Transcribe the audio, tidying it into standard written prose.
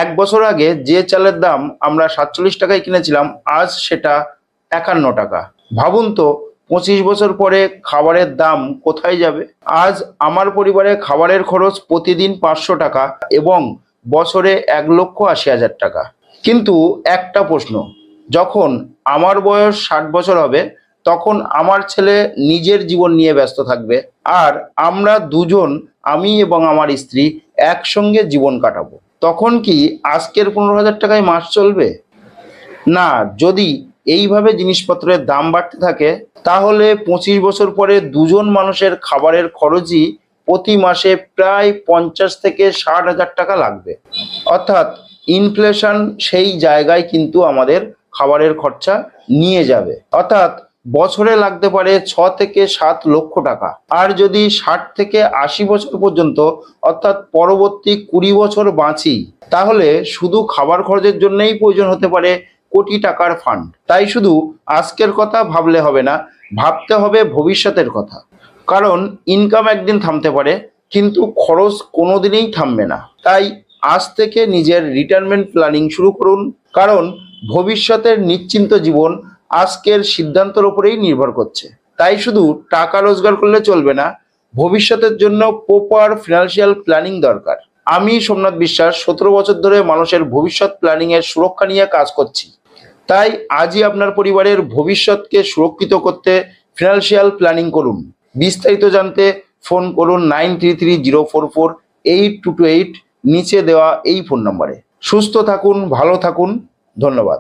এক বছর আগে যে চালের দাম আমরা 47 টাকায় কিনেছিলাম, আজ সেটা 51 টাকা। ভাবুন তো, 25 বছর পরে খাবারের দাম কোথায় যাবে। আজ আমার পরিবারে খাবারের খরচ প্রতিদিন 500 টাকা এবং বছরে 1,80,000 টাকা। কিন্তু একটা প্রশ্ন, যখন আমার বয়স 60 বছর হবে, তখন আমার ছেলে নিজের জীবন নিয়ে ব্যস্ত থাকবে, আর আমরা দুজন, আমি এবং আমার স্ত্রী, একসঙ্গে জীবন কাটাবো। তখন কি আজকের 15,000 টাকায় মাস চলবে? না। যদি এইভাবে জিনিসপত্রের দাম বাড়তে থাকে, তাহলে 25 বছর পরে দুজন মানুষের খাবারের খরচই প্রতি মাসে প্রায় 50 থেকে 60,000 টাকা লাগবে। অর্থাৎ ইনফ্লেশন সেই জায়গায় কিন্তু আমাদের খাবারের খরচা নিয়ে যাবে। অর্থাৎ বছরে লাগতে পারে 6 থেকে 7 লক্ষ টাকা। আর যদি 60 থেকে 80 বছর পর্যন্ত, অর্থাৎ পরবর্তী 20 বছর বাঁচি, তাহলে শুধু খাবার খরচের জন্যই প্রয়োজন হতে পারে কোটি টাকার ফান্ড। তাই শুধু আজকের কথা ভাবলে হবে না, ভাবতে হবে ভবিষ্যতের কথা। কারণ ইনকাম একদিন থামতে পারে, কিন্তু খরচ কোনোদিনই থামবে না। তাই আজ থেকে নিজের রিটায়ারমেন্ট প্ল্যানিং শুরু করুন, কারণ ভবিষ্যতের নিশ্চিন্ত জীবন আজকের সিদ্ধান্তের উপরেই নির্ভর করছে। তাই শুধু টাকা রোজগার করলে চলবে না, ভবিষ্যতের জন্য প্রপার ফিনান্সিয়াল প্ল্যানিং দরকার। আমি সোমনাথ বিশ্বাস 17 বছর ধরে মানুষের ভবিষ্যৎ প্ল্যানিং এর সুরক্ষা নিয়ে কাজ করছি। তাই আজই আপনার পরিবারের ভবিষ্যৎকে সুরক্ষিত করতে ফিনান্সিয়াল প্ল্যানিং করুন। বিস্তারিত জানতে ফোন করুন 9330448228, নিচে দেওয়া এই ফোন নম্বরে। সুস্থ থাকুন, ভালো থাকুন। ধন্যবাদ।